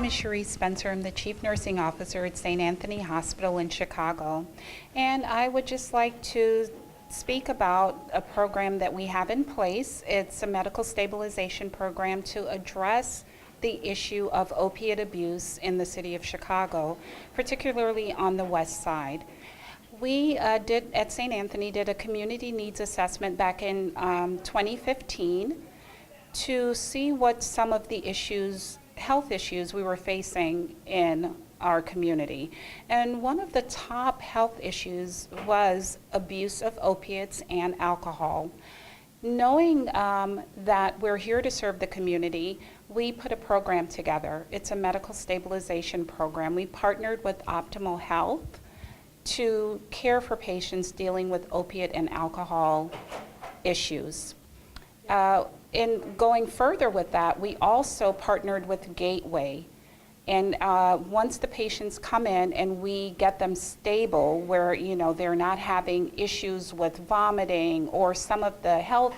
is Cherie Spencer. I'm the Chief Nursing Officer at St. Anthony Hospital in Chicago. And I would just like to speak about a program that we have in place. It's a medical stabilization program to address the issue of opiate abuse in the city of Chicago, particularly on the west side. We at St. Anthony did a community needs assessment back in 2015 to see what some of the health issues we were facing in our community. And one of the top health issues was abuse of opiates and alcohol. Knowing that we're here to serve the community, we put a program together. It's a medical stabilization program. We partnered with Optimal Health to care for patients dealing with opiate and alcohol issues. In going further with that, we also partnered with Gateway. And once the patients come in and we get them stable, where they're not having issues with vomiting or some of the health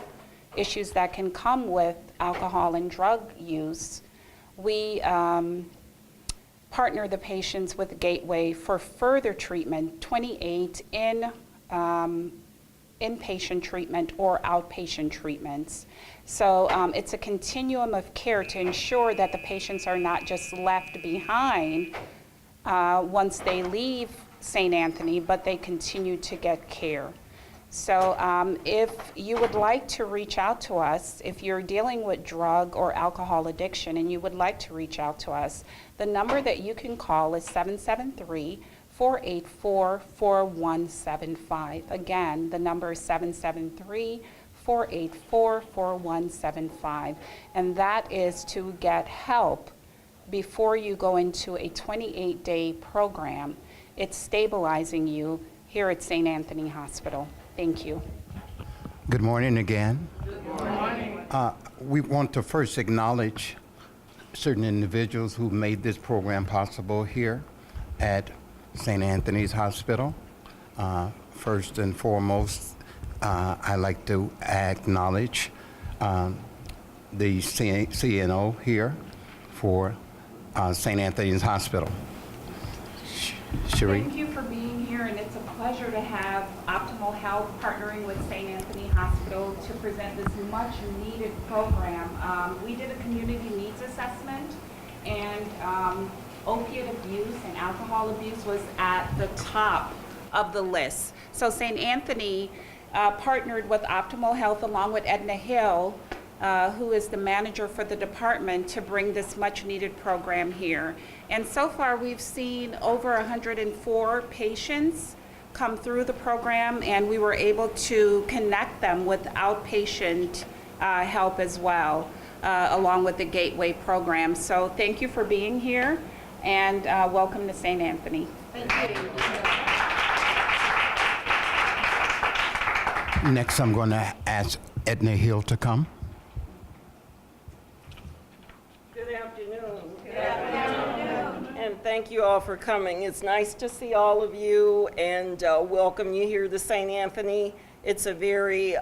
issues that can come with alcohol and drug use, we partner the patients with Gateway for further treatment, 28 in inpatient treatment or outpatient treatments. So it's a continuum of care to ensure that the patients are not just left behind once they leave St. Anthony, but they continue to get care. So if you would like to reach out to us, if you're dealing with drug or alcohol addiction and you would like to reach out to us, the number that you can call is 773-484-4175. Again, the number is 773-484-4175. And that is to get help before you go into a 28-day program. It's stabilizing you here at St. Anthony Hospital. Thank you. Good morning again. Good morning. We want to first acknowledge certain individuals who made this program possible here at St. Anthony's Hospital. First and foremost, I'd like to acknowledge the CNO here for St. Anthony's Hospital. Cherie? Thank you for being here, and it's a pleasure to have Optimal Health partnering with St. Anthony Hospital to present this much-needed program. We did a community needs assessment, and opiate abuse and alcohol abuse was at the top of the list. So St. Anthony partnered with Optimal Health along with Edna Hill, who is the manager for the department, to bring this much-needed program here. And so far, we've seen over 104 patients come through the program, and we were able to connect them with outpatient help as well, along with the Gateway program. So thank you for being here, and welcome to St. Anthony. Thank you. Next, I'm going to ask Edna Hill to come. Good afternoon. And thank you all for coming. It's nice to see all of you and welcome you here to St. Anthony. It's a very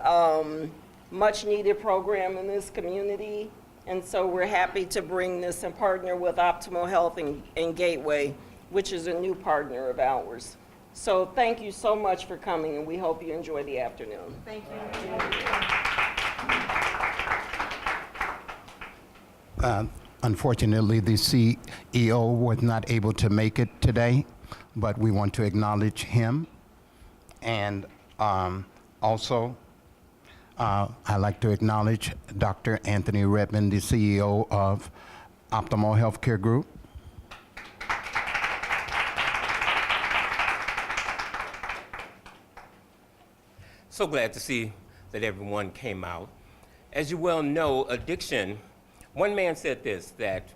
much needed program in this community. And so we're happy to bring this and partner with Optimal Health and Gateway, which is a new partner of ours. So thank you so much for coming, and we hope you enjoy the afternoon. Thank you. Unfortunately, the CEO was not able to make it today, but we want to acknowledge him. And also, I'd like to acknowledge Dr. Anthony Redmond, the CEO of Optimal Healthcare Group. So glad to see that everyone came out. As you well know, addiction, one man said this, that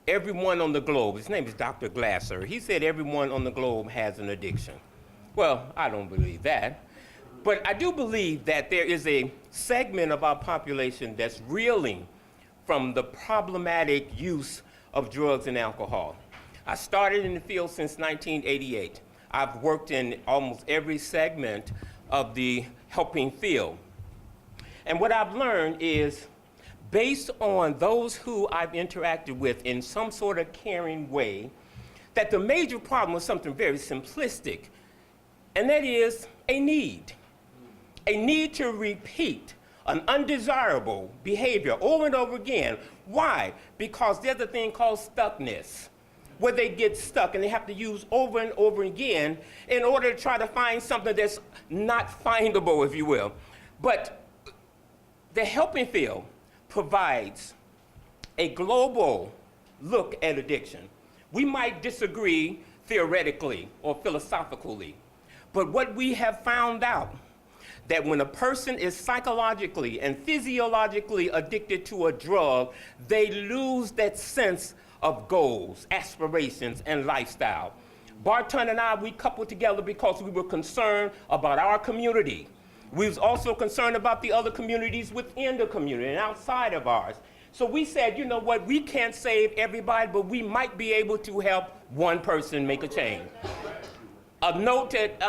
everyone on the globe, his name is Dr. Glasser, he said everyone on the globe has an addiction. Well, I don't believe that, but I do believe that there is a segment of our population that's reeling from the problematic use of drugs and alcohol. I started in the field since 1988. I've worked in almost every segment of the helping field. And what I've learned is based on those who I've interacted with in some sort of caring way, that the major problem was something very simplistic, and that is a need to repeat an undesirable behavior over and over again. Why? Because there's a thing called stuckness, where they get stuck and they have to use over and over again in order to try to find something that's not findable, if you will. But the helping field provides a global look at addiction. We might disagree theoretically or philosophically, but what we have found out, that when a person is psychologically and physiologically addicted to a drug, they lose that sense of goals, aspirations, and lifestyle. Barton and I, we coupled together because we were concerned about our community. We was also concerned about the other communities within the community and outside of ours. So we said, you know what, we can't save everybody, but we might be able to help one person make a change. A note that,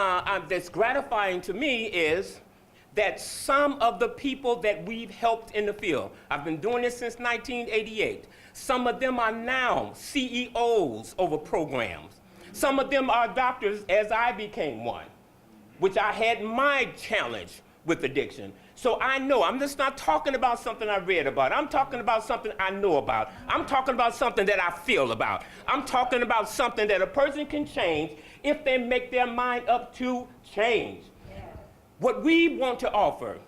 that's gratifying to me is that some of the people that we've helped in the field, I've been doing this since 1988, some of them are now CEOs over programs. Some of them are doctors, as I became one, which I had my challenge with addiction. So I know, I'm just not talking about something I read about. I'm talking about something I know about. I'm talking about something that I feel about. I'm talking about something that a person can change if they make their mind up to change. What we want to offer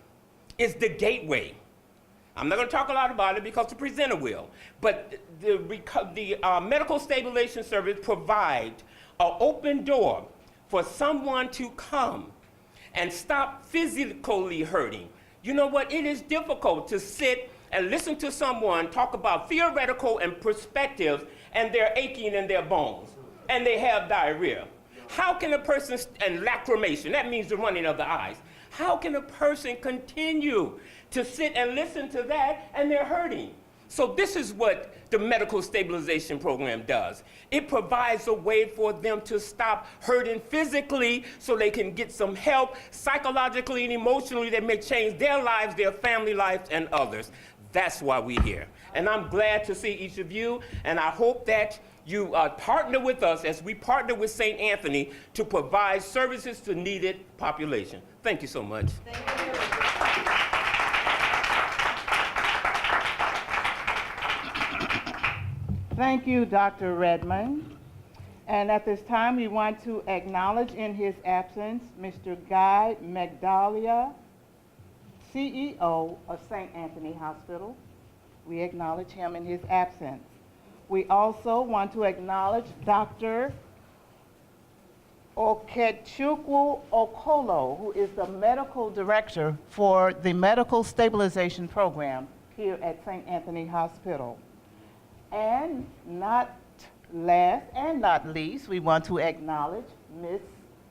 is the gateway. I'm not going to talk a lot about it because the presenter will, but the medical stabilization service provides an open door for someone to come and stop physically hurting. You know what? It is difficult to sit and listen to someone talk about theoretical and perspectives, and they're aching in their bones, and they have diarrhea. How can a person, and lacrimation, that means the running of the eyes. How can a person continue to sit and listen to that and they're hurting? So this is what the medical stabilization program does. It provides a way for them to stop hurting physically so they can get some help psychologically and emotionally that may change their lives, their family lives, and others. That's why we're here. And I'm glad to see each of you, and I hope that you partner with us as we partner with St. Anthony to provide services to needed population. Thank you so much. Thank you. Thank you, Dr. Redmond. And at this time, we want to acknowledge in his absence, Mr. Guy Magdalia, CEO of St. Anthony Hospital. We acknowledge him in his absence. We also want to acknowledge Dr. Okechukwu Okolo, who is the medical director for the Medical Stabilization Program here at St. Anthony Hospital. And not last and not least, we want to acknowledge Ms.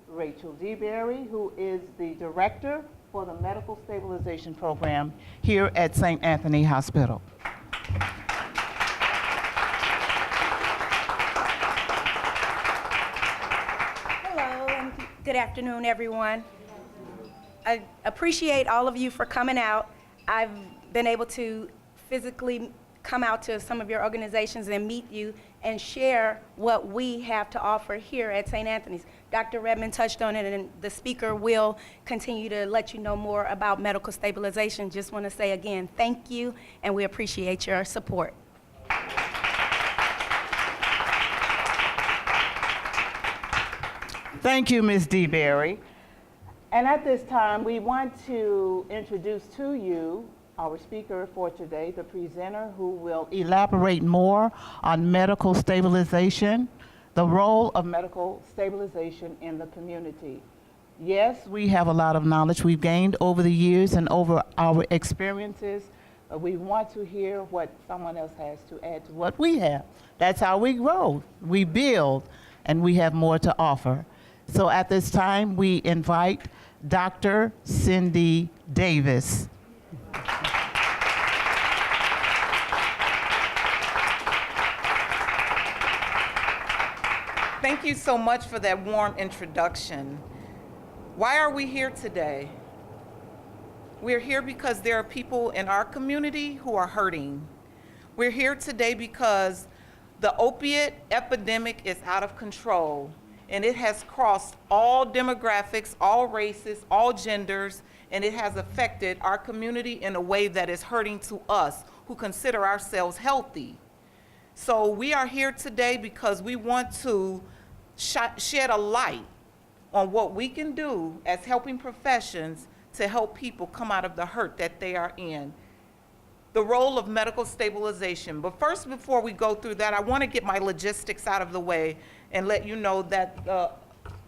Rachel DeBerry, who is the director for the Medical Stabilization Program here at St. Anthony Hospital. Hello, and good afternoon, everyone. I appreciate all of you for coming out. I've been able to physically come out to some of your organizations and meet you and share what we have to offer here at St. Anthony's. Dr. Redmond touched on it, and the speaker will continue to let you know more about medical stabilization. Just want to say again, thank you, and we appreciate your support. Thank you, Ms. DeBerry. And at this time, we want to introduce to you our speaker for today, the presenter who will elaborate more on medical stabilization, the role of medical stabilization in the community. Yes, we have a lot of knowledge we've gained over the years and over our experiences. We want to hear what someone else has to add to what we have. That's how we grow, we build, and we have more to offer. So at this time, we invite Dr. Cindy Davis. Thank you so much for that warm introduction. Why are we here today? We're here because there are people in our community who are hurting. We're here today because the opiate epidemic is out of control, and it has crossed all demographics, all races, all genders, and it has affected our community in a way that is hurting to us who consider ourselves healthy. So we are here today because we want to shed a light on what we can do as helping professions to help people come out of the hurt that they are in. The role of medical stabilization. But first, before we go through that, I want to get my logistics out of the way and let you know that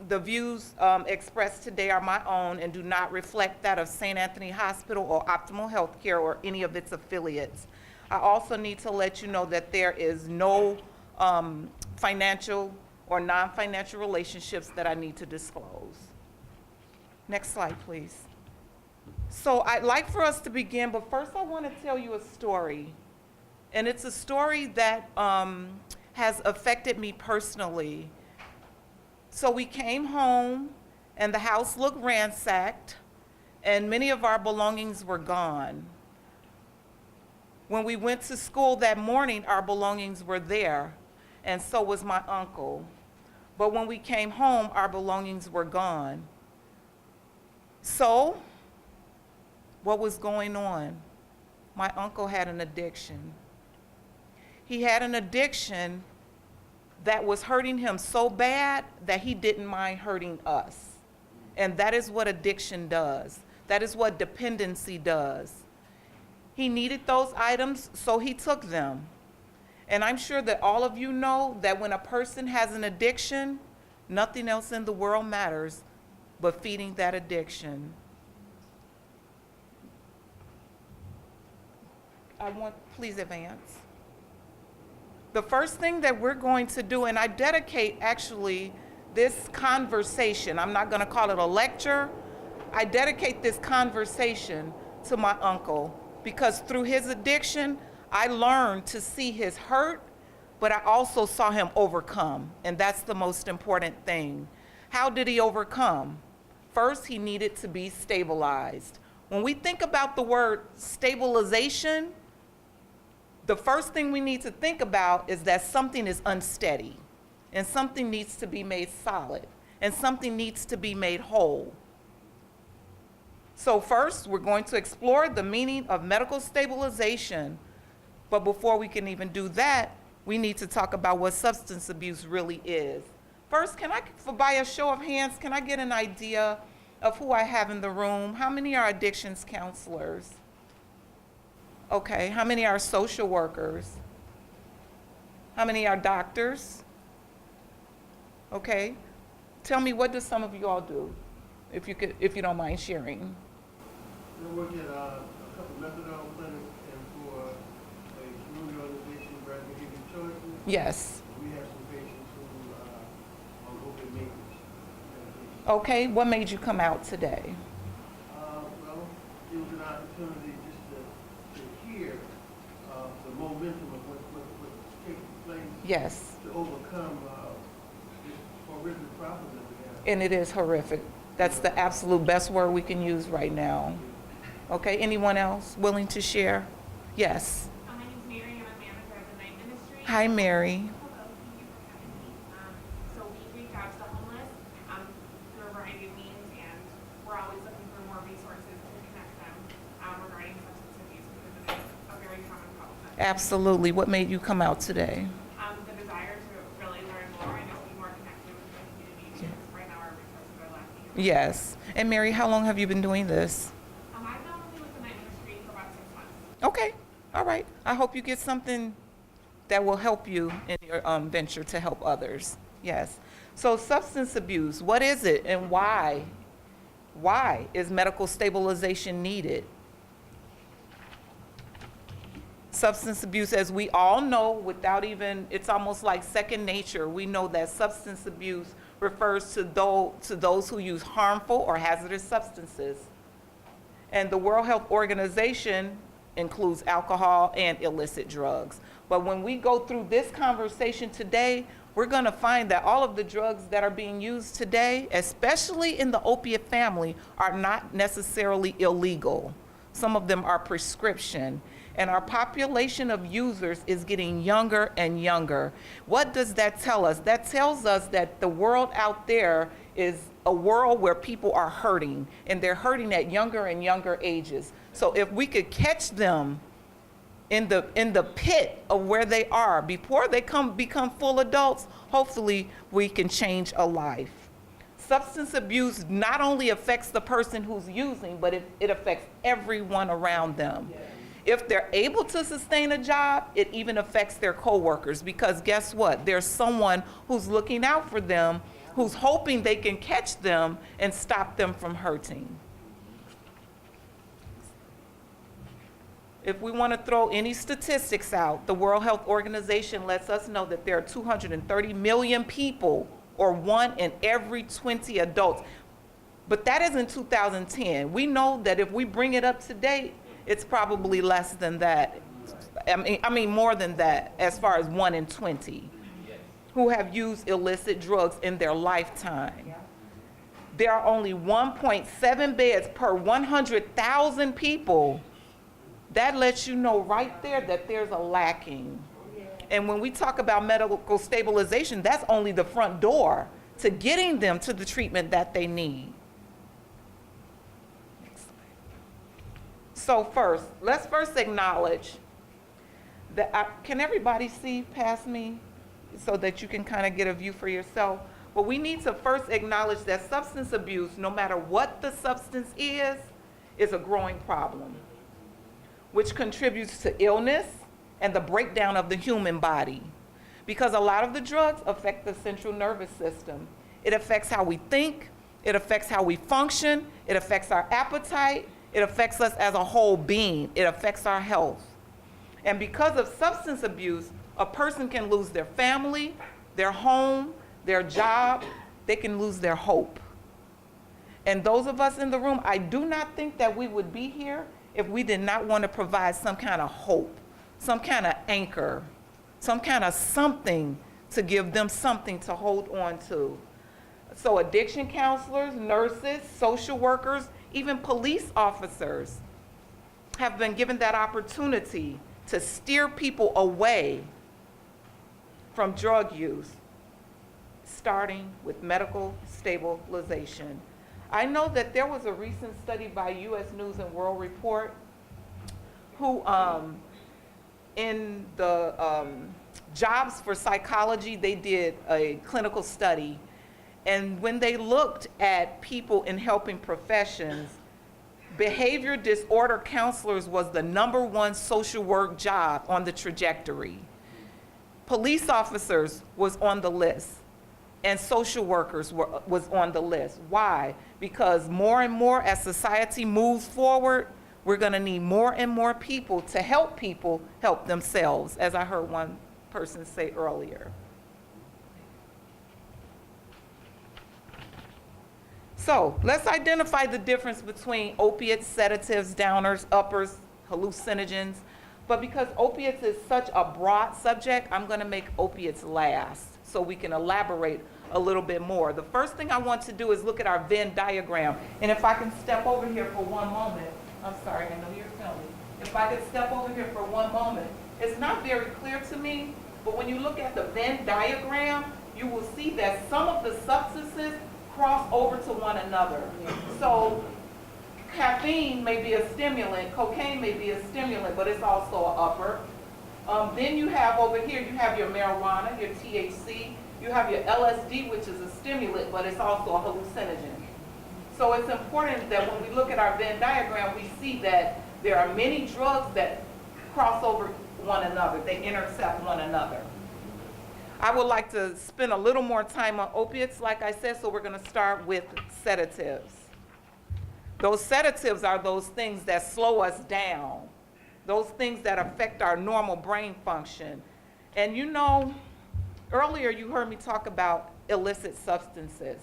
the views expressed today are my own and do not reflect that of St. Anthony Hospital or Optimal Healthcare or any of its affiliates. I also need to let you know that there is no financial or non-financial relationships that I need to disclose. Next slide, please. So I'd like for us to begin, but first I want to tell you a story. And it's a story that has affected me personally. So we came home and the house looked ransacked and many of our belongings were gone. When we went to school that morning, our belongings were there, and so was my uncle. But when we came home, our belongings were gone. So, what was going on? My uncle had an addiction. He had an addiction that was hurting him so bad that he didn't mind hurting us. And that is what addiction does. That is what dependency does. He needed those items, so he took them. And I'm sure that all of you know that when a person has an addiction, nothing else in the world matters but feeding that addiction. Please advance. The first thing that we're going to do, and I dedicate actually this conversation, I'm not going to call it a lecture, I dedicate this conversation to my uncle because through his addiction, I learned to see his hurt, but I also saw him overcome, and that's the most important thing. How did he overcome? First, he needed to be stabilized. When we think about the word stabilization, the first thing we need to think about is that something is unsteady, and something needs to be made solid, and something needs to be made whole. So first, we're going to explore the meaning of medical stabilization. But before we can even do that, we need to talk about what substance abuse really is. First, by a show of hands, can I get an idea of who I have in the room? How many are addictions counselors? Okay, how many are social workers? How many are doctors? Okay, tell me, what do some of you all do, if you don't mind sharing? We work at a couple methadone clinics and for a community organization, Brad Giving Choices. Yes. We have some patients who are on opiate maintenance medication. Okay, what made you come out today? Well, it was an opportunity just to hear the momentum of what's taking place. Yes. To overcome this horrific problem that we have. And it is horrific. That's the absolute best word we can use right now. Okay, anyone else willing to share? Yes. My name is Mary. I'm a manager of the night ministry. Hi, Mary. Hello, thank you for having me. So we reach out to the homeless through a variety of means, and we're always looking for more resources to connect them regarding substance abuse because it is a very common problem. Absolutely. What made you come out today? The desire to really learn more and just be more connected with the community because right now our resources are lacking. Yes. And Mary, how long have you been doing this? I've been only with the night ministry for about 6 months. Okay. All right. I hope you get something that will help you in your venture to help others. Yes. So substance abuse, what is it and why? Why is medical stabilization needed? Substance abuse, as we all know, it's almost like second nature. We know that substance abuse refers to those who use harmful or hazardous substances. And the World Health Organization includes alcohol and illicit drugs. But when we go through this conversation today, we're going to find that all of the drugs that are being used today, especially in the opiate family, are not necessarily illegal. Some of them are prescription. And our population of users is getting younger and younger. What does that tell us? That tells us that the world out there is a world where people are hurting, and they're hurting at younger and younger ages. So if we could catch them in the pit of where they are before they become full adults, hopefully we can change a life. Substance abuse not only affects the person who's using, but it affects everyone around them. If they're able to sustain a job, it even affects their coworkers, because guess what? There's someone who's looking out for them, who's hoping they can catch them and stop them from hurting. If we want to throw any statistics out, the World Health Organization lets us know that there are 230 million people, or 1 in every 20 adults. But that is in 2010. We know that if we bring it up to date, it's probably less than that. I mean more than that, as far as 1 in 20 who have used illicit drugs in their lifetime. There are only 1.7 beds per 100,000 people. That lets you know right there that there's a lacking. And when we talk about medical stabilization, that's only the front door to getting them to the treatment that they need. So let's first acknowledge that, can everybody see past me so that you can kind of get a view for yourself? But we need to first acknowledge that substance abuse, no matter what the substance is a growing problem, which contributes to illness and the breakdown of the human body. Because a lot of the drugs affect the central nervous system. It affects how we think, it affects how we function, it affects our appetite, it affects us as a whole being, it affects our health. And because of substance abuse, a person can lose their family, their home, their job, they can lose their hope. And those of us in the room, I do not think that we would be here if we did not want to provide some kind of hope, some kind of anchor, some kind of something to give them something to hold on to. So addiction counselors, nurses, social workers, even police officers have been given that opportunity to steer people away from drug use, starting with medical stabilization. I know that there was a recent study by U.S. News and World Report who, in the jobs for psychology, they did a clinical study. And when they looked at people in helping professions, behavior disorder counselors was the #1 social work job on the trajectory. Police officers was on the list, and social workers was on the list. Why? Because more and more as society moves forward, we're gonna need more and more people to help people help themselves, as I heard one person say earlier. So let's identify the difference between opiates, sedatives, downers, uppers, hallucinogens. But because opiates is such a broad subject, I'm gonna make opiates last so we can elaborate a little bit more. The first thing I want to do is look at our Venn diagram. And if I can step over here for one moment, I'm sorry, I know you're filming. If I could step over here for one moment, it's not very clear to me, but when you look at the Venn diagram, you will see that some of the substances cross over to one another. So caffeine may be a stimulant, cocaine may be a stimulant, but it's also an upper. Then you have over here, you have your marijuana, your THC, you have your LSD, which is a stimulant, but it's also a hallucinogen. So it's important that when we look at our Venn diagram, we see that there are many drugs that cross over one another, they intercept one another. I would like to spend a little more time on opiates, like I said, so we're gonna start with sedatives. Those sedatives are those things that slow us down, those things that affect our normal brain function. And you know, earlier you heard me talk about illicit substances.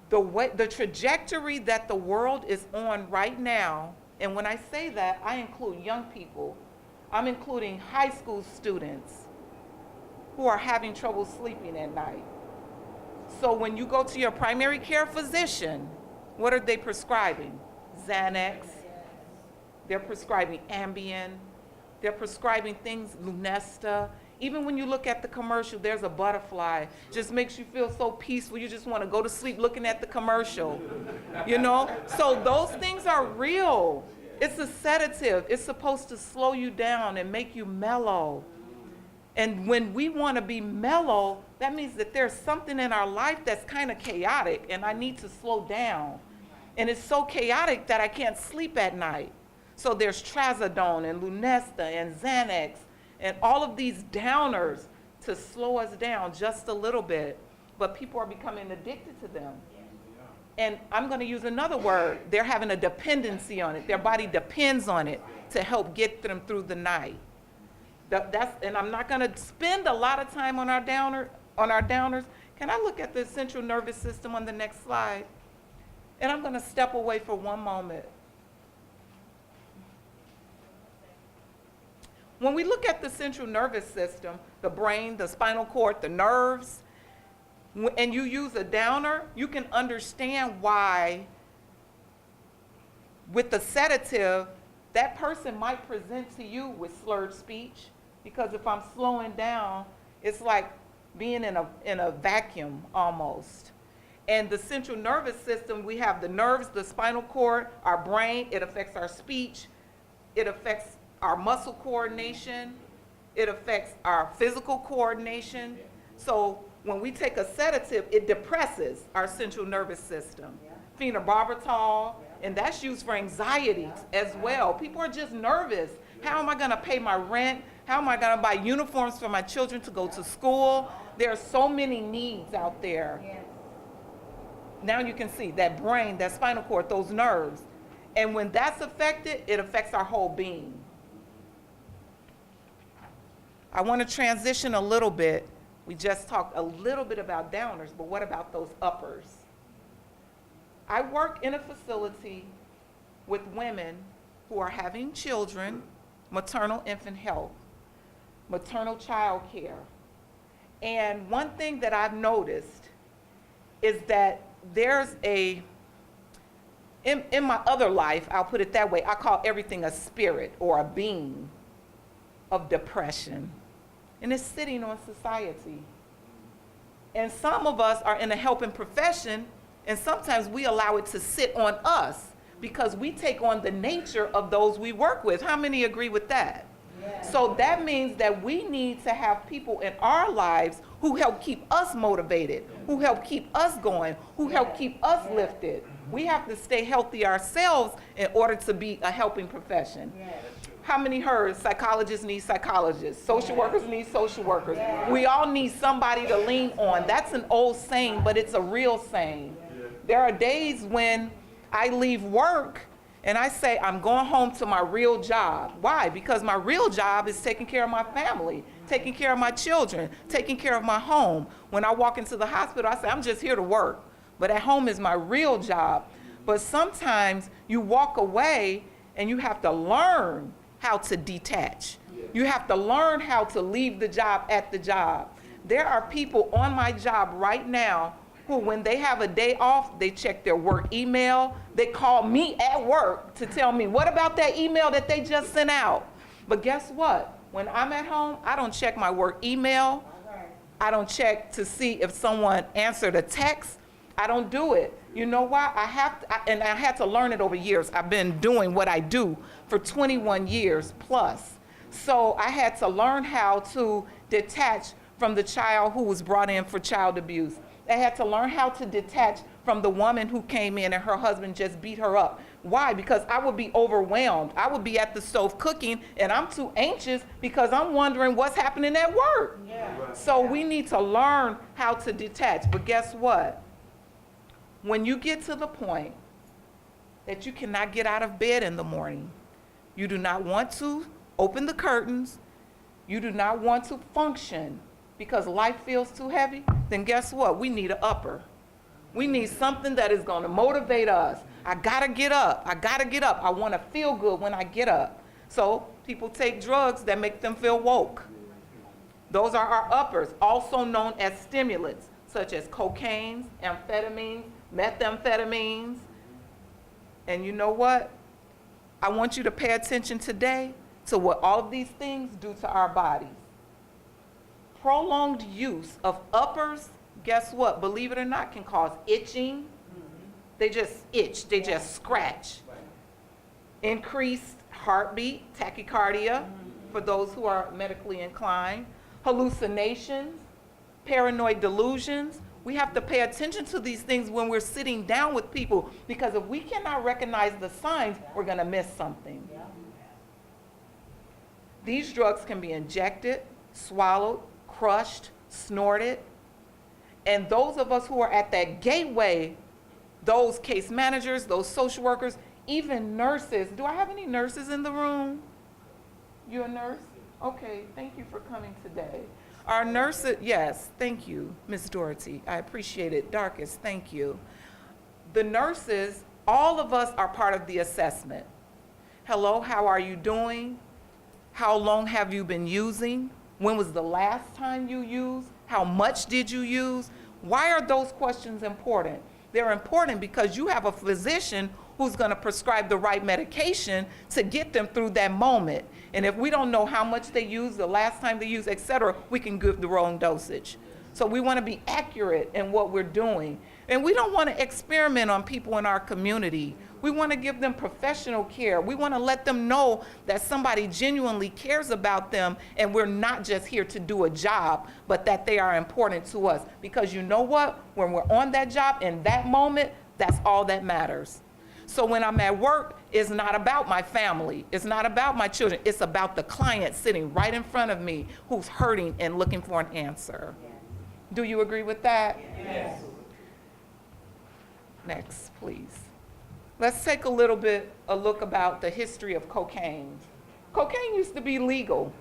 The trajectory that the world is on right now, and when I say that, I include young people, I'm including high school students who are having trouble sleeping at night. So when you go to your primary care physician, what are they prescribing? Xanax. They're prescribing Ambien. They're prescribing things, Lunesta. Even when you look at the commercial, there's a butterfly. Just makes you feel so peaceful. You just want to go to sleep looking at the commercial, you know? So those things are real. It's a sedative. It's supposed to slow you down and make you mellow. And when we want to be mellow, that means that there's something in our life that's kind of chaotic, and I need to slow down. And it's so chaotic that I can't sleep at night. So there's trazodone and Lunesta and Xanax and all of these downers to slow us down just a little bit. But people are becoming addicted to them. And I'm going to use another word. They're having a dependency on it. Their body depends on it to help get them through the night. And I'm not going to spend a lot of time on our downers. Can I look at the central nervous system on the next slide? And I'm going to step away for one moment. When we look at the central nervous system, the brain, the spinal cord, the nerves, and you use a downer, you can understand why with the sedative, that person might present to you with slurred speech, because if I'm slowing down, it's like being in a vacuum almost. And the central nervous system, we have the nerves, the spinal cord, our brain, it affects our speech, it affects our muscle coordination, it affects our physical coordination. So when we take a sedative, it depresses our central nervous system. Phenobarbital, and that's used for anxiety as well. People are just nervous. How am I gonna pay my rent? How am I gonna buy uniforms for my children to go to school? There are so many needs out there. Now you can see that brain, that spinal cord, those nerves. And when that's affected, it affects our whole being. I want to transition a little bit. We just talked a little bit about downers, but what about those uppers? I work in a facility with women who are having children, maternal infant health, maternal child care. And one thing that I've noticed is that there's in my other life, I'll put it that way, I call everything a spirit or a being of depression. And it's sitting on society. And some of us are in a helping profession, and sometimes we allow it to sit on us because we take on the nature of those we work with. How many agree with that? Yes. So that means that we need to have people in our lives who help keep us motivated, who help keep us going, who help keep us lifted. We have to stay healthy ourselves in order to be a helping profession. Yes. How many heard psychologists need psychologists, social workers need social workers? We all need somebody to lean on. That's an old saying, but it's a real saying. There are days when I leave work and I say, I'm going home to my real job. Why? Because my real job is taking care of my family, taking care of my children, taking care of my home. When I walk into the hospital, I say, I'm just here to work. But at home is my real job. But sometimes you walk away and you have to learn how to detach. You have to learn how to leave the job at the job. There are people on my job right now who, when they have a day off, they check their work email. They call me at work to tell me, what about that email that they just sent out? But guess what? When I'm at home, I don't check my work email. I don't check to see if someone answered a text. I don't do it. You know why? I had to learn it over years. I've been doing what I do for 21 years plus. So I had to learn how to detach from the child who was brought in for child abuse. I had to learn how to detach from the woman who came in and her husband just beat her up. Why? Because I would be overwhelmed. I would be at the stove cooking and I'm too anxious because I'm wondering what's happening at work. Yeah. So we need to learn how to detach. But guess what? When you get to the point that you cannot get out of bed in the morning, you do not want to open the curtains, you do not want to function because life feels too heavy, then guess what? We need an upper. We need something that is going to motivate us. I gotta get up. I gotta get up. I want to feel good when I get up. So people take drugs that make them feel woke. Those are our uppers, also known as stimulants, such as cocaine, amphetamines, methamphetamines. And you know what? I want you to pay attention today to what all of these things do to our bodies. Prolonged use of uppers, guess what? Believe it or not, can cause itching. They just itch, they just scratch. Increased heartbeat, tachycardia, for those who are medically inclined. Hallucinations, paranoid delusions. We have to pay attention to these things when we're sitting down with people, because if we cannot recognize the signs, we're gonna miss something. These drugs can be injected, swallowed, crushed, snorted. And those of us who are at that gateway, those case managers, those social workers, even nurses. Do I have any nurses in the room? You a nurse? Okay, thank you for coming today. Our nurses, yes, thank you, Ms. Doherty. I appreciate it. Darkest, thank you. The nurses, all of us are part of the assessment. Hello, how are you doing? How long have you been using? When was the last time you used? How much did you use? Why are those questions important? They're important because you have a physician who's going to prescribe the right medication to get them through that moment. And if we don't know how much they used, the last time they used, et cetera, we can give the wrong dosage. So we want to be accurate in what we're doing. And we don't want to experiment on people in our community. We want to give them professional care. We want to let them know that somebody genuinely cares about them, and we're not just here to do a job, but that they are important to us. Because you know what? When we're on that job in that moment, that's all that matters. So when I'm at work, it's not about my family. It's not about my children. It's about the client sitting right in front of me who's hurting and looking for an answer. Yes. Do you agree with that? Yes. Next, please. Let's take a look about the history of cocaine. Cocaine used to be legal,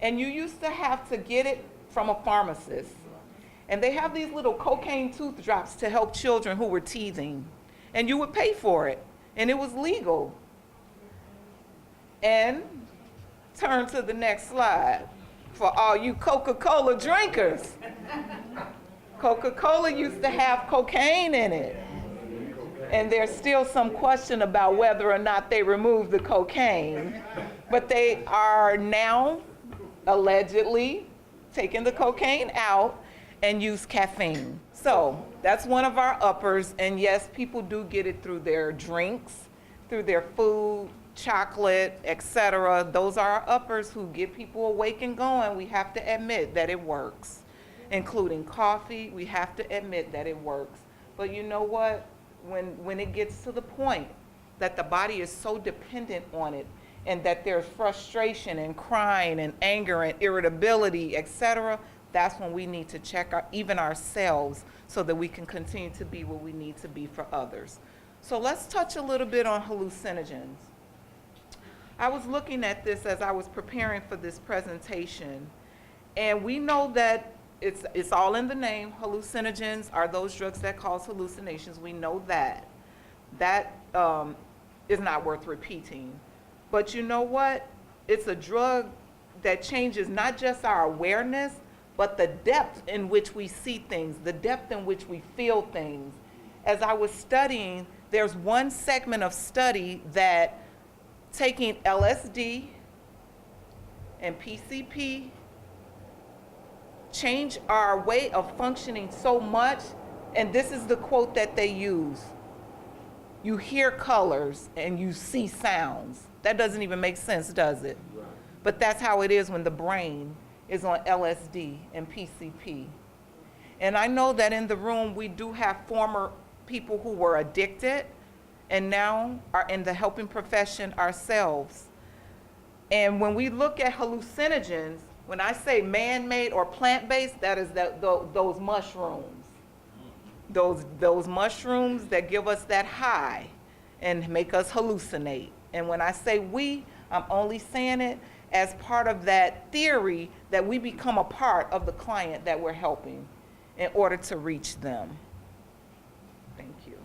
and you used to have to get it from a pharmacist. And they have these little cocaine tooth drops to help children who were teething. And you would pay for it, and it was legal. And turn to the next slide for all you Coca-Cola drinkers. Coca-Cola used to have cocaine in it. And there's still some question about whether or not they removed the cocaine. But they are now allegedly taking the cocaine out and use caffeine. So that's one of our uppers. And yes, people do get it through their drinks, through their food, chocolate, etc. Those are our uppers who get people awake and going. We have to admit that it works. Including coffee, we have to admit that it works. But you know what? When it gets to the point that the body is so dependent on it, and that there's frustration and crying and anger and irritability, etc., that's when we need to check even ourselves so that we can continue to be what we need to be for others. So let's touch a little bit on hallucinogens. I was looking at this as I was preparing for this presentation, and we know that it's all in the name. Hallucinogens are those drugs that cause hallucinations. We know that. That is not worth repeating. But you know what? It's a drug that changes not just our awareness, but the depth in which we see things, the depth in which we feel things. As I was studying, there's one segment of study that taking LSD and PCP change our way of functioning so much, and this is the quote that they use. You hear colors and you see sounds. That doesn't even make sense, does it? Right. But that's how it is when the brain is on LSD and PCP. And I know that in the room we do have former people who were addicted and now are in the helping profession ourselves. And when we look at hallucinogens, when I say man-made or plant-based, that is those mushrooms. Those mushrooms that give us that high and make us hallucinate. And when I say we, I'm only saying it as part of that theory that we become a part of the client that we're helping in order to reach them. Thank you.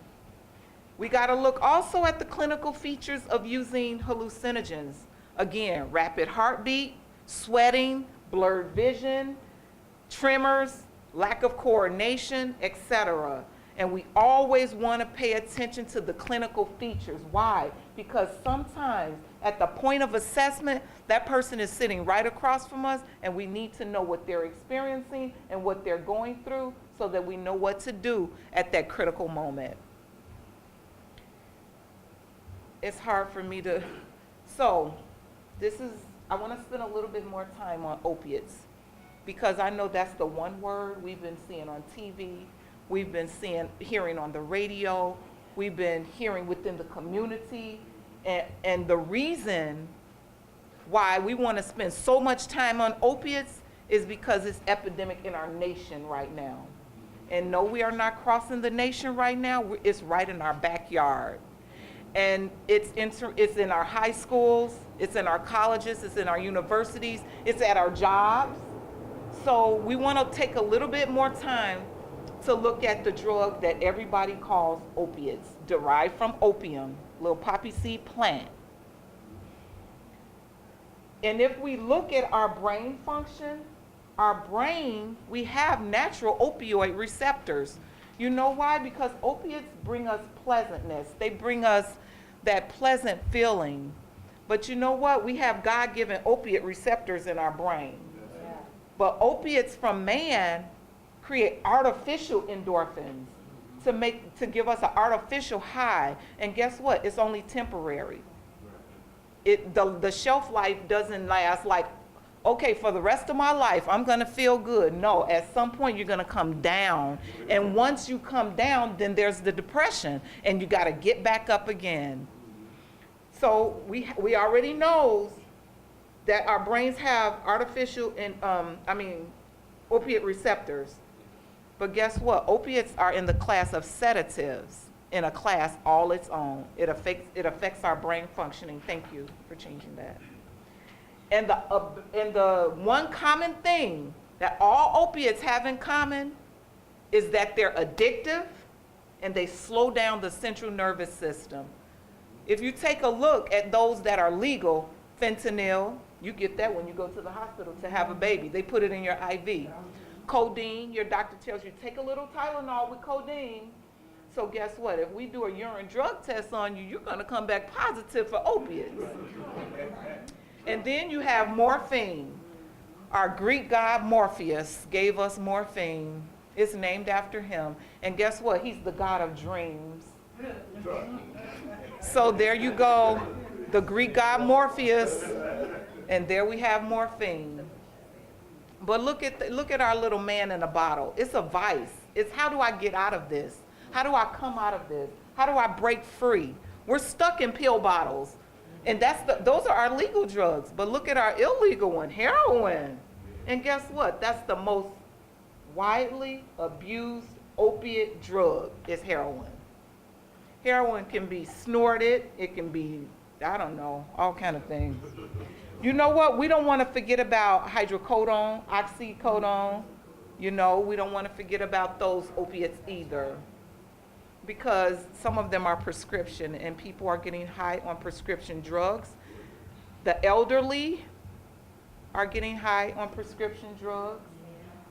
We got to look also at the clinical features of using hallucinogens. Again, rapid heartbeat, sweating, blurred vision, tremors, lack of coordination, etc. And we always want to pay attention to the clinical features. Why? Because sometimes at the point of assessment, that person is sitting right across from us, and we need to know what they're experiencing and what they're going through so that we know what to do at that critical moment. It's hard for me to, so I want to spend a little bit more time on opiates, because I know that's the one word we've been seeing on TV, we've been hearing on the radio, we've been hearing within the community, and the reason why we want to spend so much time on opiates is because it's epidemic in our nation right now. And no, we are not crossing the nation right now, it's right in our backyard. And it's in our high schools, it's in our colleges, it's in our universities, it's at our jobs. So we want to take a little bit more time to look at the drug that everybody calls opiates, derived from opium, little poppy seed plant. And if we look at our brain function, our brain, we have natural opioid receptors. You know why? Because opiates bring us pleasantness. They bring us that pleasant feeling. But you know what? We have God-given opiate receptors in our brain. Yeah. But opiates from man create artificial endorphins to give us an artificial high. And guess what? It's only temporary. The shelf life doesn't last like, okay, for the rest of my life, I'm gonna feel good. No, at some point you're gonna come down. And once you come down, then there's the depression, and you gotta get back up again. So we already know that our brains have artificial opiate receptors. But guess what? Opiates are in the class of sedatives, in a class all its own. It affects our brain functioning. Thank you for changing that. And the one common thing that all opiates have in common is that they're addictive and they slow down the central nervous system. If you take a look at those that are legal, fentanyl, you get that when you go to the hospital to have a baby. They put it in your IV. Codeine, your doctor tells you, take a little Tylenol with codeine. So guess what? If we do a urine drug test on you, you're gonna come back positive for opiates. And then you have morphine. Our Greek god Morpheus gave us morphine. It's named after him. And guess what? He's the god of dreams. So there you go, the Greek god Morpheus, and there we have morphine. But look at our little man in a bottle. It's a vice. It's how do I get out of this? How do I come out of this? How do I break free? We're stuck in pill bottles. And those are our legal drugs. But look at our illegal one, heroin. And guess what? That's the most widely abused opiate drug is heroin. Heroin can be snorted. It can be, I don't know, all kind of things. You know what? We don't want to forget about hydrocodone, oxycodone. You know, we don't want to forget about those opiates either, because some of them are prescription and people are getting high on prescription drugs. The elderly are getting high on prescription drugs.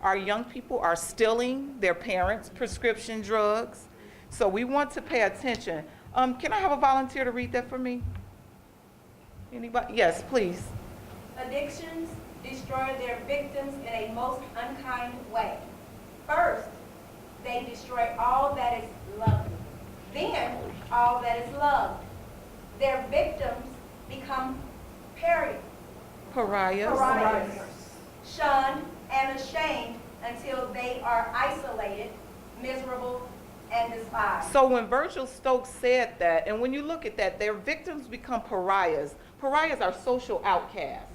Our young people are stealing their parents' prescription drugs. So we want to pay attention. Can I have a volunteer to read that for me? Anybody? Yes, please. Addictions destroy their victims in a most unkind way. First, they destroy all that is lovely, then all that is loved. Their victims become pariahs, shunned and ashamed until they are isolated, miserable, and despised. So when Virgil Stokes said that, and when you look at that, their victims become pariahs. Pariahs are social outcasts,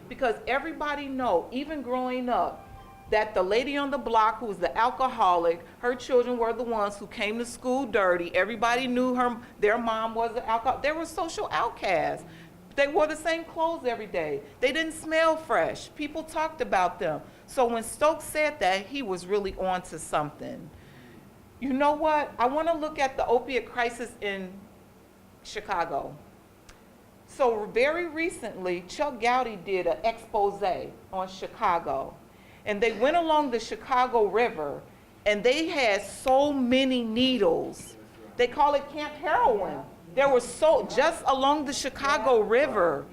because everybody know, even growing up, that the lady on the block who was the alcoholic, her children were the ones who came to school dirty. Everybody knew their mom was an alcoholic. They were social outcasts. They wore the same clothes every day. They didn't smell fresh. People talked about them. So when Stokes said that, he was really onto something. You know what? I want to look at the opiate crisis in Chicago. So very recently, Chuck Gowdy did an expose on Chicago. And they went along the Chicago River and they had so many needles. They call it Camp Heroin. There were just along the Chicago River,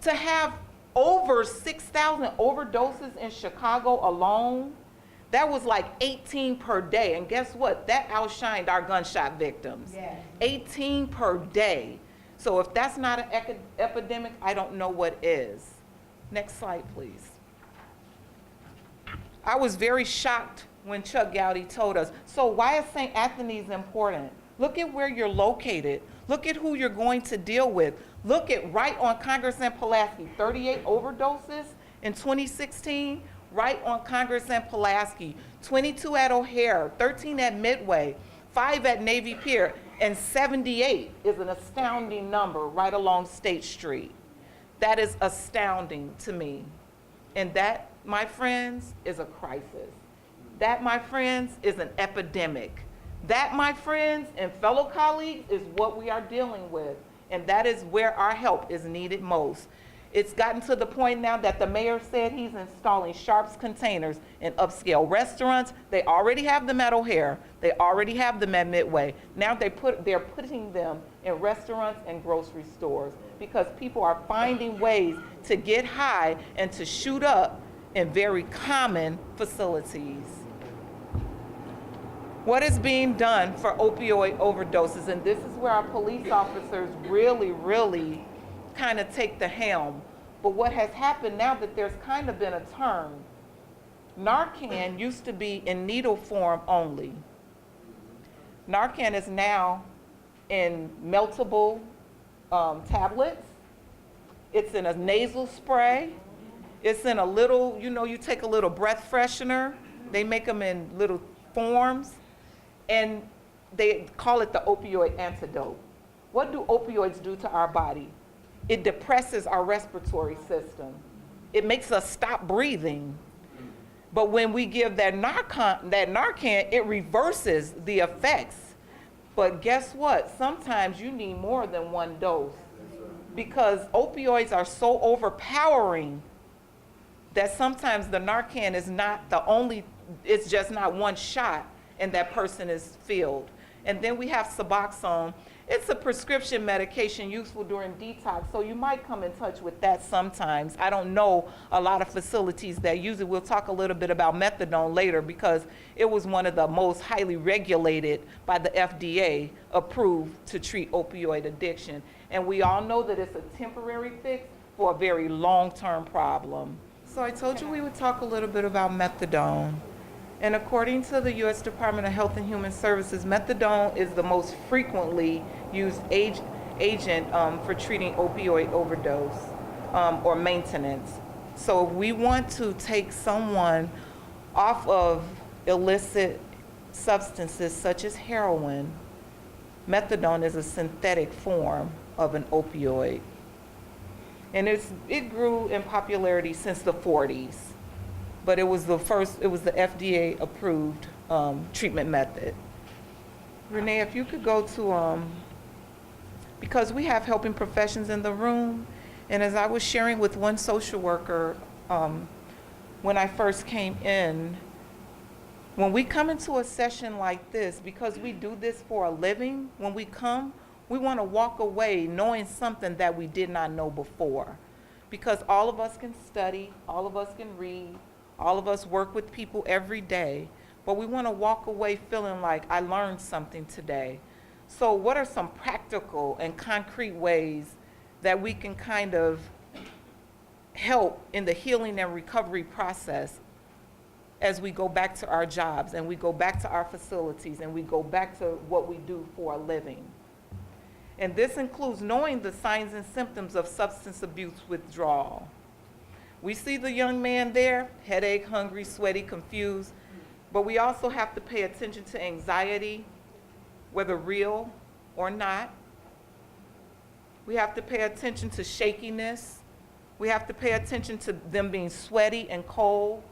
to have over 6,000 overdoses in Chicago alone, that was like 18 per day. And guess what? That outshined our gunshot victims. 18 per day. So if that's not an epidemic, I don't know what is. Next slide, please. I was very shocked when Chuck Gowdy told us, so why is St. Anthony's important? Look at where you're located. Look at who you're going to deal with. Look at right on Congress and Pulaski, 38 overdoses in 2016, right on Congress and Pulaski, 22 at O'Hare, 13 at Midway, 5 at Navy Pier, and 78 is an astounding number right along State Street. That is astounding to me. And that, my friends, is a crisis. That, my friends, is an epidemic. That, my friends and fellow colleagues, is what we are dealing with. And that is where our help is needed most. It's gotten to the point now that the mayor said he's installing sharps containers in upscale restaurants. They already have them at O'Hare. They already have them at Midway. Now they're putting them in restaurants and grocery stores because people are finding ways to get high and to shoot up in very common facilities. What is being done for opioid overdoses? And this is where our police officers really kind of take the helm. But what has happened now that there's kind of been a turn, Narcan used to be in needle form only. Narcan is now in meltable tablets. It's in a nasal spray. It's in a little, you take a little breath freshener. They make them in little forms. And they call it the opioid antidote. What do opioids do to our body? It depresses our respiratory system. It makes us stop breathing. But when we give that Narcan, it reverses the effects. But guess what? Sometimes you need more than one dose because opioids are so overpowering that sometimes the Narcan is not the only, it's just not one shot and that person is filled. And then we have Suboxone. It's a prescription medication useful during detox, so you might come in touch with that sometimes. I don't know a lot of facilities that use it. We'll talk a little bit about methadone later because it was one of the most highly regulated by the FDA, approved to treat opioid addiction. And we all know that it's a temporary fix for a very long-term problem. So I told you we would talk a little bit about methadone. And according to the U.S. Department of Health and Human Services, methadone is the most frequently used agent for treating opioid overdose or maintenance. So if we want to take someone off of illicit substances such as heroin, methadone is a synthetic form of an opioid. And it grew in popularity since the 40s. But it was the FDA approved treatment method. Renee, if you could go to, because we have helping professions in the room, and as I was sharing with one social worker when I first came in, when we come into a session like this, because we do this for a living, when we come, we want to walk away knowing something that we did not know before. Because all of us can study, all of us can read, all of us work with people every day, but we want to walk away feeling like I learned something today. So what are some practical and concrete ways that we can kind of help in the healing and recovery process as we go back to our jobs and we go back to our facilities and we go back to what we do for a living? And this includes knowing the signs and symptoms of substance abuse withdrawal. We see the young man there, headache, hungry, sweaty, confused, but we also have to pay attention to anxiety, whether real or not. We have to pay attention to shakiness. We have to pay attention to them being sweaty and cold.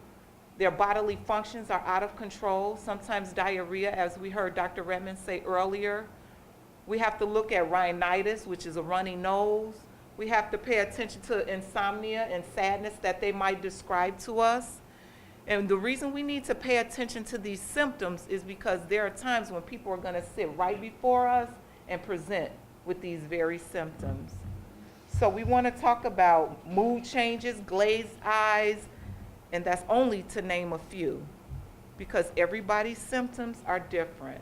Their bodily functions are out of control, sometimes diarrhea, as we heard Dr. Redmond say earlier. We have to look at rhinitis, which is a runny nose. We have to pay attention to insomnia and sadness that they might describe to us. And the reason we need to pay attention to these symptoms is because there are times when people are gonna sit right before us and present with these very symptoms. So we wanna talk about mood changes, glazed eyes, and that's only to name a few, because everybody's symptoms are different.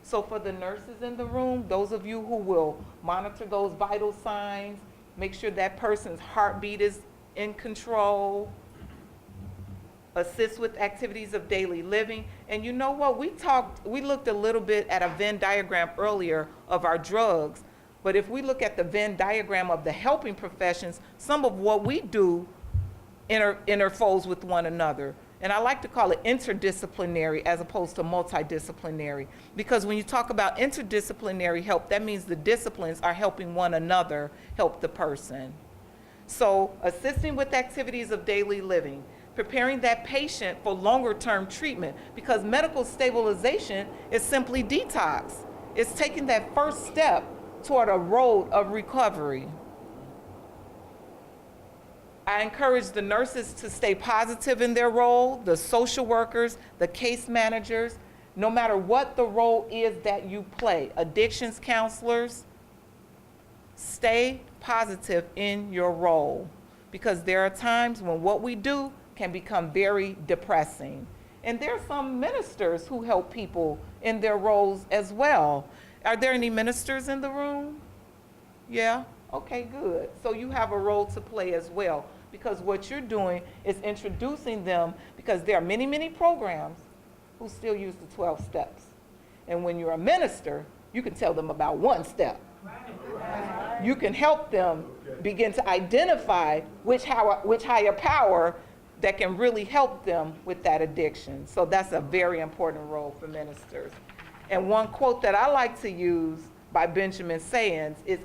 So for the nurses in the room, those of you who will monitor those vital signs, make sure that person's heartbeat is in control, assist with activities of daily living. And you know what, we looked a little bit at a Venn diagram earlier of our drugs, but if we look at the Venn diagram of the helping professions, some of what we do interfolds with one another. And I like to call it interdisciplinary as opposed to multidisciplinary, because when you talk about interdisciplinary help, that means the disciplines are helping one another help the person. So assisting with activities of daily living, preparing that patient for longer term treatment, because medical stabilization is simply detox. It's taking that first step toward a road of recovery. I encourage the nurses to stay positive in their role, the social workers, the case managers, no matter what the role is that you play, addictions counselors, stay positive in your role, because there are times when what we do can become very depressing. And there are some ministers who help people in their roles as well. Are there any ministers in the room? Yeah? Okay, good. So you have a role to play as well, because what you're doing is introducing them, because there are many, many programs who still use the 12 steps. And when you're a minister, you can tell them about one step. You can help them begin to identify which higher power that can really help them with that addiction. So that's a very important role for ministers. And one quote that I like to use by Benjamin Sayens is,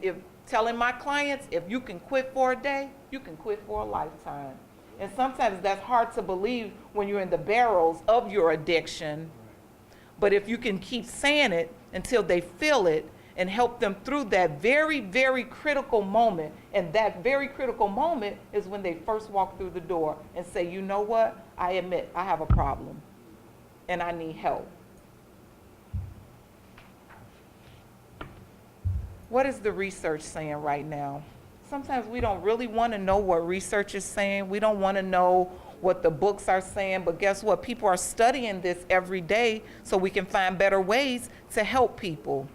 telling my clients, if you can quit for a day, you can quit for a lifetime. And sometimes that's hard to believe when you're in the barrels of your addiction. But if you can keep saying it until they feel it and help them through that very, very critical moment, and that very critical moment is when they first walk through the door and say, you know what, I admit I have a problem and I need help. What is the research saying right now? Sometimes we don't really want to know what research is saying. We don't want to know what the books are saying, but guess what? People are studying this every day so we can find better ways to help people.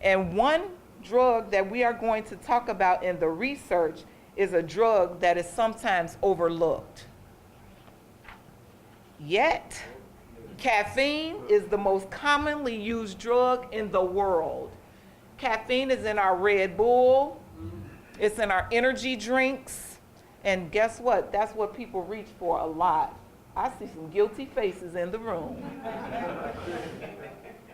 And one drug that we are going to talk about in the research is a drug that is sometimes overlooked. Yet, caffeine is the most commonly used drug in the world. Caffeine is in our Red Bull, it's in our energy drinks, and guess what? That's what people reach for a lot. I see some guilty faces in the room.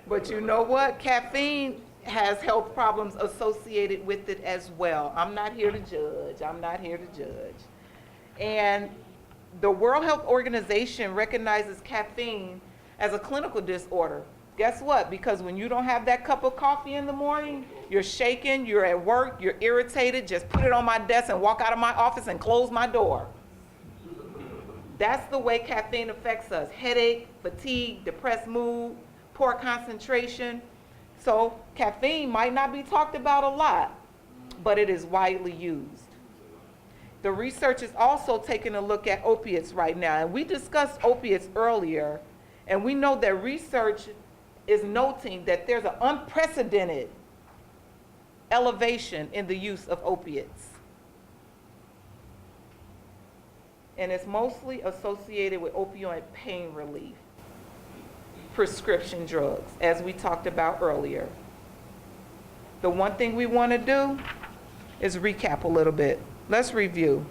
But you know what? Caffeine has health problems associated with it as well. I'm not here to judge. I'm not here to judge. And the World Health Organization recognizes caffeine as a clinical disorder. Guess what? Because when you don't have that cup of coffee in the morning, you're shaking, you're at work, you're irritated, just put it on my desk and walk out of my office and close my door. That's the way caffeine affects us. Headache, fatigue, depressed mood, poor concentration. So caffeine might not be talked about a lot, but it is widely used. The research is also taking a look at opiates right now. And we discussed opiates earlier, and we know that research is noting that there's an unprecedented elevation in the use of opiates. And it's mostly associated with opioid pain relief, prescription drugs, as we talked about earlier. The one thing we want to do is recap a little bit. Let's review.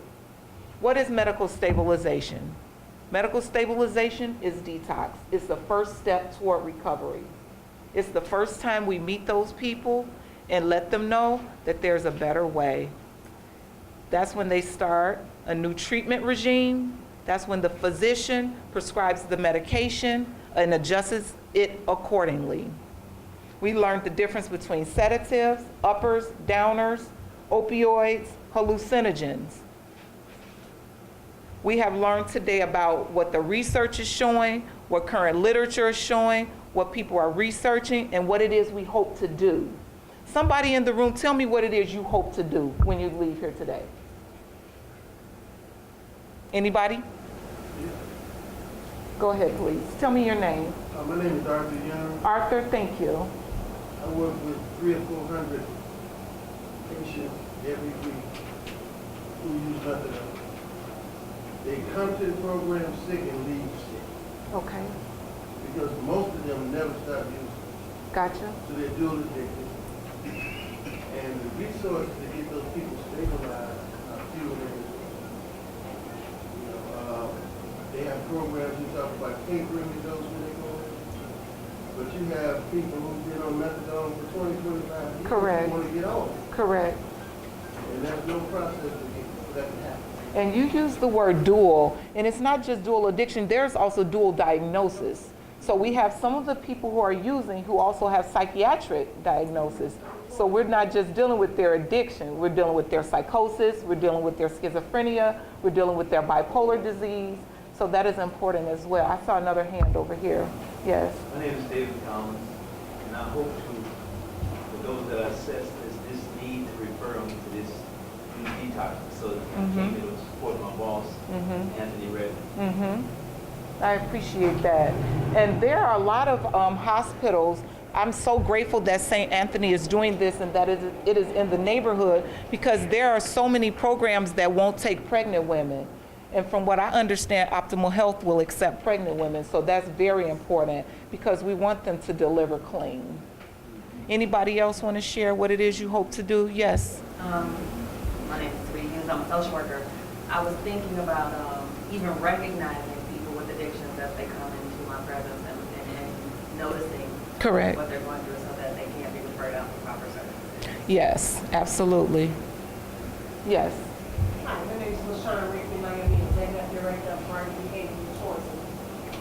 What is medical stabilization? Medical stabilization is detox. It's the first step toward recovery. It's the first time we meet those people and let them know that there's a better way. That's when they start a new treatment regime. That's when the physician prescribes the medication and adjusts it accordingly. We learned the difference between sedatives, uppers, downers, opioids, hallucinogens. We have learned today about what the research is showing, what current literature is showing, what people are researching, and what it is we hope to do. Somebody in the room, tell me what it is you hope to do when you leave here today. Anybody? Go ahead, please. Tell me your name. My name is Arthur Young. Arthur, thank you. I work with 300 or 400 patients every week who use methadone. They come to the program sick and leave sick Okay, because most of them never stop using, gotcha. so they're dual addicted. And the resources to get those people stabilized are few and in between. They have programs you talk about tapering the dose when they go in. But you have people who've been on methadone for 20, 25 years. Correct. Who want to get off. Correct. And there's no process for that to happen. And you use the word dual, and it's not just dual addiction, there's also dual diagnosis. So we have some of the people who are using who also have psychiatric diagnosis. So we're not just dealing with their addiction, we're dealing with their psychosis, we're dealing with their schizophrenia, we're dealing with their bipolar disease. So that is important as well. I saw another hand over here. Yes. My name is David Collins, and I hope to, for those that assess this need to refer them to this new detox facility. I came here to support my boss, Anthony Redmond. I appreciate that. And there are a lot of hospitals. I'm so grateful that St. Anthony is doing this and that it is in the neighborhood, because there are so many programs that won't take pregnant women. And from what I understand, Optimal Health will accept pregnant women. So that's very important because we want them to deliver clean. Anybody else want to share what it is you hope to do? Yes. My name is Sweet Hughes. I'm a social worker. I was thinking about even recognizing people with addictions as they come into my presence and noticing Correct. what they're going through so that they can be referred out for proper services. Yes, absolutely. Yes. Hi, my name is LaShawn Rickman. I am the Executive Director of Market Behavior Tourism.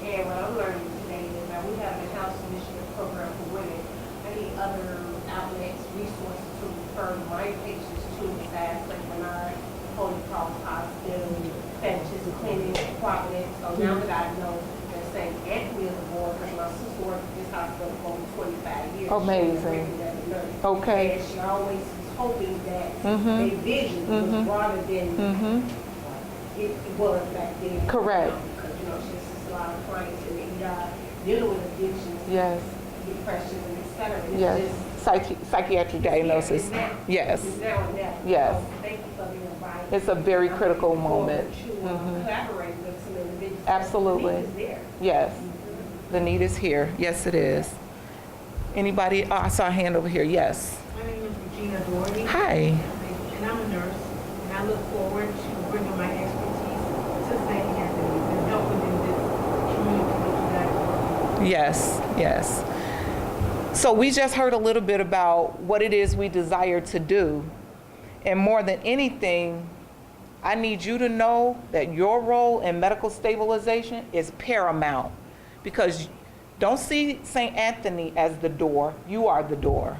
And what I'm learning today is that we have a house initiative program for women. I need other outlets, resources to refer my patients to besides St. Bernard, Holy Cross Hospital, Fetches Clinic, Providence. So now that I know that St. Anthony is a board, because my sister worked at this hospital for over 25 years. Amazing. She was a nurse. Okay. And she always was hoping that a vision was broader than it was back then. Correct. Because, she sees a lot of clients in the ER dealing with addictions, Yes. depression, and et cetera. It's Yes. just- Psychiatric diagnosis. it's now- Yes. It's now and never. Yes. So thank you for being invited. It's a very critical I'm looking moment. forward to collaborate with some individuals. Absolutely. The need is there. Yes. The need is here. Yes, it is. Anybody? Oh, I saw a hand over here. Yes. My name is Regina Doherty. Hi. And I'm a nurse, and I look forward to bringing my expertise to St. Anthony's and helping in this community that Yes. Yes. So we just heard a little bit about what it is we desire to do. And more than anything, I need you to know that your role in medical stabilization is paramount, because don't see St. Anthony as the door, you are the door.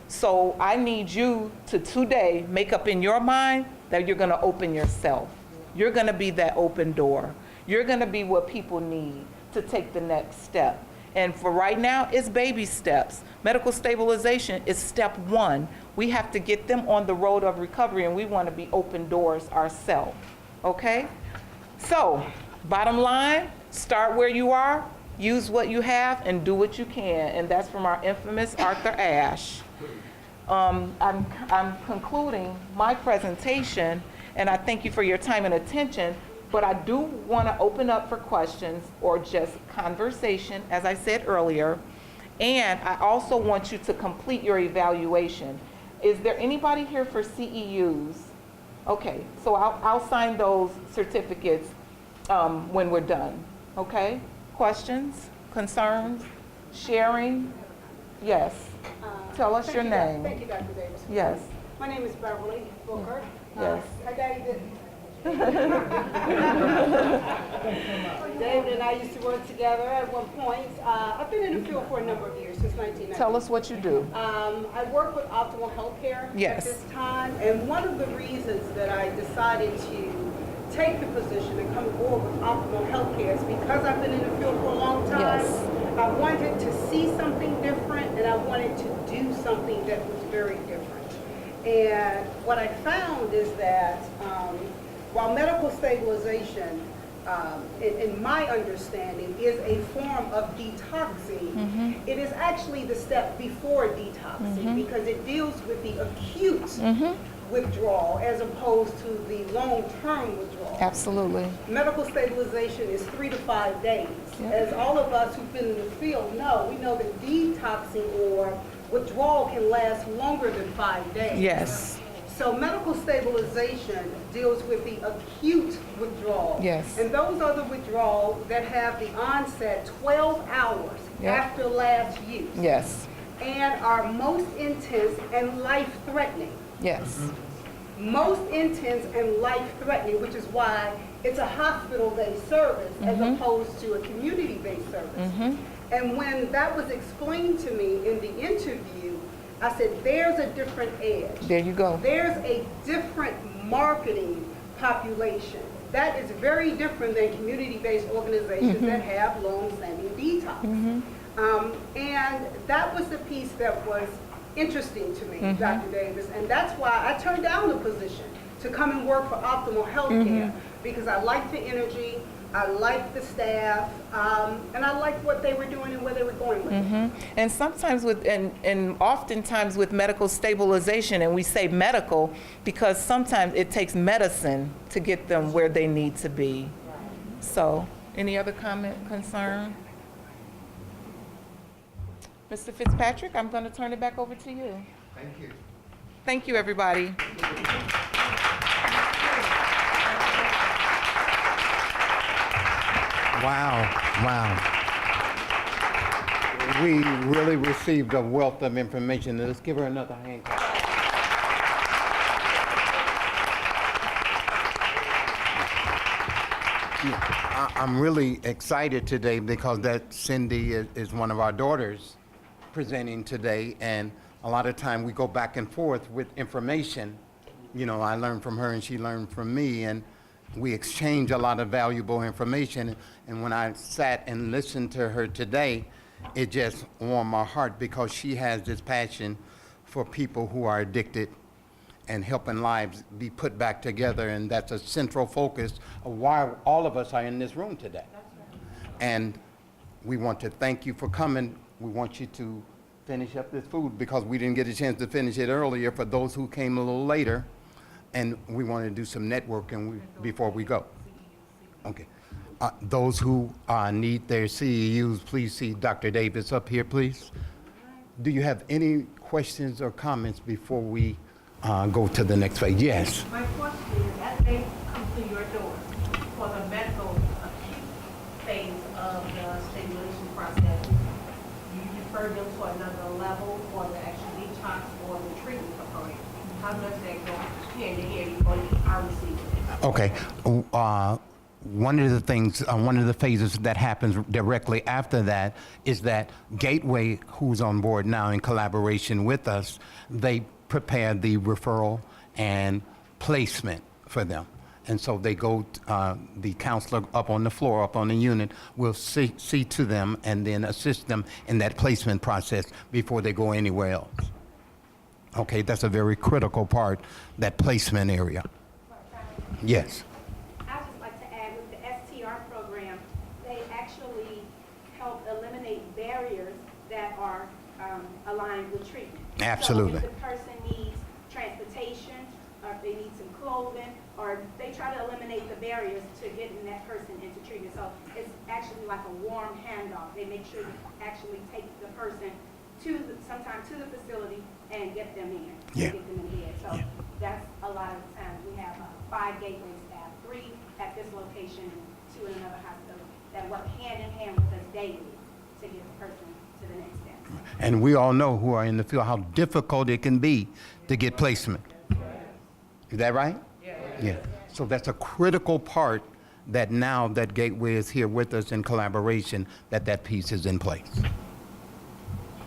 So I need you to today make up in your mind that you're gonna open yourself. You're gonna be that open door. You're gonna be what people need to take the next step. And for right now, it's baby steps. Medical stabilization is step one. We have to get them on the road of recovery, and we want to be open doors ourselves, okay? So, bottom line, start where you are, use what you have, and do what you can. And that's from our infamous Arthur Ashe. I'm concluding my presentation, and I thank you for your time and attention. But I do want to open up for questions or just conversation, as I said earlier. And I also want you to complete your evaluation. Is there anybody here for CEUs? Okay, so I'll sign those certificates when we're done. Okay? Questions, concerns, sharing? Yes. Tell us your name. Thank you, Dr. Davis. Yes. My name is Beverly Booker. Yes. David and I used to work together at one point. I've been in the field for a number of years, since 1990. Tell us what you do. I work with Optimal Healthcare Yes. at this time, and one of the reasons that I decided to take the position and come forward with optimal healthcare is because I've been in the field for a long time. Yes. I wanted to see something different, and I wanted to do something that was very different. And what I found is that while medical stabilization, in my understanding, is a form of detoxing, it is actually the step before detoxing because it deals with the acute withdrawal as opposed to the long-term withdrawal. Absolutely. Medical stabilization is 3 to 5 days. As all of us who've been in the field know, we know that detoxing or withdrawal can last longer than 5 days. Yes. So medical stabilization deals with the acute withdrawal. Yes. And those are the withdrawals that have the onset 12 hours after last use. Yes. And are most intense and life-threatening. Yes. Most intense and life-threatening, which is why it's a hospital-based service as opposed to a community-based service. And when that was explained to me in the interview, I said, there's a different edge. There you go. There's a different marketing population. That is very different than community-based organizations that have long-standing detox. And that was the piece that was interesting to me, Dr. Davis, and that's why I turned down the position to come and work for Optimal Healthcare because I liked the energy, I liked the staff, and I liked what they were doing and where they were going with it. And sometimes with, and oftentimes with medical stabilization, and we say medical because sometimes it takes medicine to get them where they need to be. So, any other comment, concern? Mr. Fitzpatrick, I'm going to turn it back over to you. Thank you. Thank you, everybody. Wow. We really received a wealth of information. Let's give her another hand clap. I'm really excited today because that Cindy is one of our daughters presenting today, and a lot of time we go back and forth with information. You know, I learned from her and she learned from me, and we exchange a lot of valuable information. And when I sat and listened to her today, it just warmed my heart because she has this passion for people who are addicted and helping lives be put back together, and that's a central focus of why all of us are in this room today. And we want to thank you for coming. We want you to finish up this food because we didn't get a chance to finish it earlier for those who came a little later, and we want to do some networking before we go. Okay. Those who need their CEUs, please see Dr. Davis up here, please. Do you have any questions or comments before we go to the next phase? Yes. My question is, as they come through your door for the medical acute phase of the stabilization process, you refer them to another level for the actual detox or the treatment component. How does that go hand in hand before you are receiving it? Okay. One of the things, one of the phases that happens directly after that is that Gateway, who's on board now in collaboration with us, they prepare the referral and placement for them. And so they go, the counselor up on the floor, up on the unit, will see to them and then assist them in that placement process before they go anywhere else. Okay, that's a very critical part, that placement area. Yes. I'd just like to add, with the STR program, they actually help eliminate barriers that are aligned with treatment. Absolutely. So if the person needs transportation, or if they need some clothing, or they try to eliminate the barriers to getting that person into treatment. So it's actually like a warm handoff. They make sure to actually take the person sometimes to the facility and get them in, Yeah. get them in bed. So that's a lot of the times. We have 5 gateway staff, 3 at this location and 2 in another hospital that work hand in hand with us daily to get the person to the next step. And we all know who are in the field how difficult it can be to get placement. Is that right? Yeah. So that's a critical part that now that Gateway is here with us in collaboration, that piece is in place.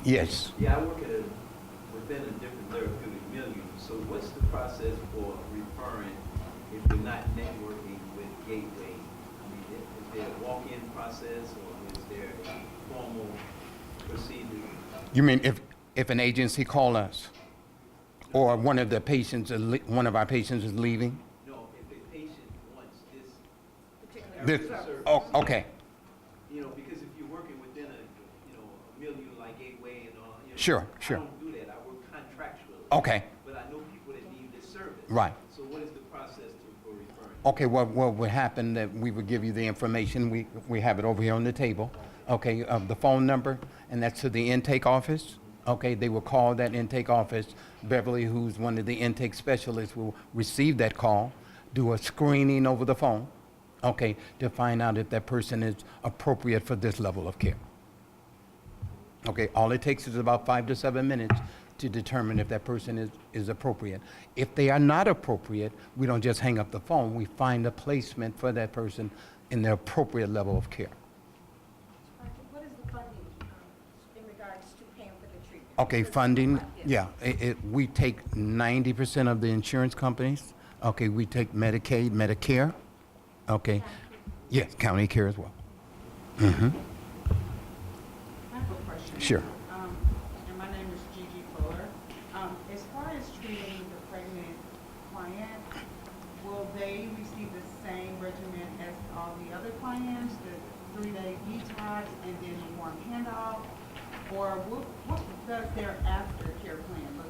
Yes. Yeah, I work within a different therapeutic milieu. So what's the process for referring if we're not networking with gateway? I mean, is there a walk-in process or is there a formal procedure? You mean if an agency call us, or one of the patients, one of our patients is leaving? No, if a patient wants This, service. oh, okay, You know, because if you're working within a milieu like gateway and all, Sure. I don't do that. I work contractually. Okay, But I know people that need this service. right. So what is the process for referring? Okay, well, what would happen, that we would give you the information, we have it over here on the table, okay, the phone number, and that's to the intake office, okay, they will call that intake office. Beverly, who's one of the intake specialists, will receive that call, do a screening over the phone, okay, to find out if that person is appropriate for this level of care. Okay, all it takes is about 5 to 7 minutes to determine if that person is appropriate. If they are not appropriate, we don't just hang up the phone, we find a placement for that person in the appropriate level of care. What is the funding in regards to paying for the treatment? Okay, funding, yeah, we take 90% of the insurance companies, okay, we take Medicaid, Medicare, okay, yes, county care as well. Mm-hmm, I have a question. sure. And my name is Gigi Fuller. As far as treating the pregnant client, will they receive the same regimen as all the other clients, the 3-day detox and then the warm handoff? Or what does their aftercare plan look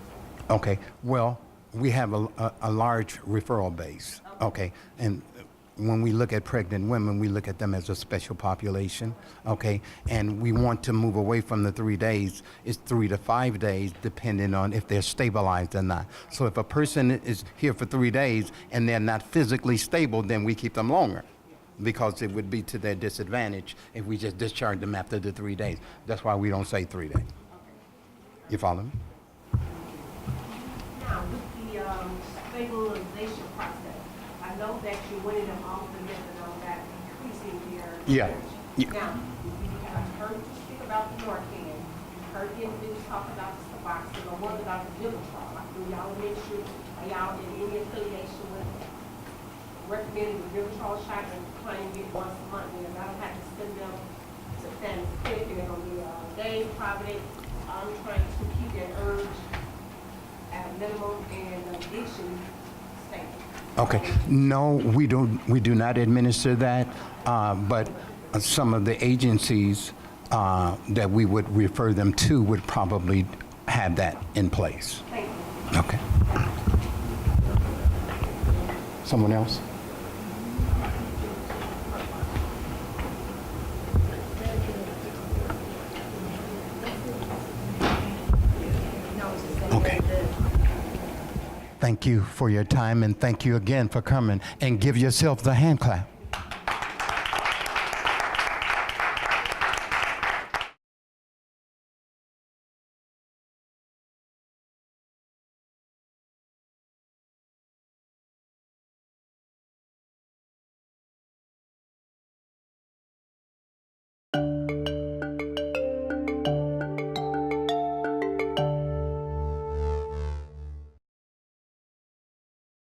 like? Okay, well, we have a large referral base, okay? And when we look at pregnant women, we look at them as a special population, okay? And we want to move away from the 3 days. It's 3 to 5 days, depending on if they're stabilized or not. So if a person is here for 3 days and they're not physically stable, then we keep them longer, because it would be to their disadvantage if we just discharge them after the 3 days. That's why we don't say 3 days. You follow me? Now, with the stabilization process, I know that you're winning them off the methadone that increasing their Yeah. urge. Now, I've heard you speak about the Narcan, heard the individuals talk about the Suboxone, or what about the withdrawal? Do y'all make sure, are y'all in any affiliation with recommending the withdrawal shot and claiming it once a month? And I don't have to send them to family clinic, and they're gonna be day, Providence. I'm trying to keep that urge at a minimum and addiction stable. Okay. No, we do not administer that, but some of the agencies that we would refer them to would probably have that in place. Thank you. Okay. Someone else? Okay. Thank you for your time, and thank you again for coming, and give yourself the hand clap.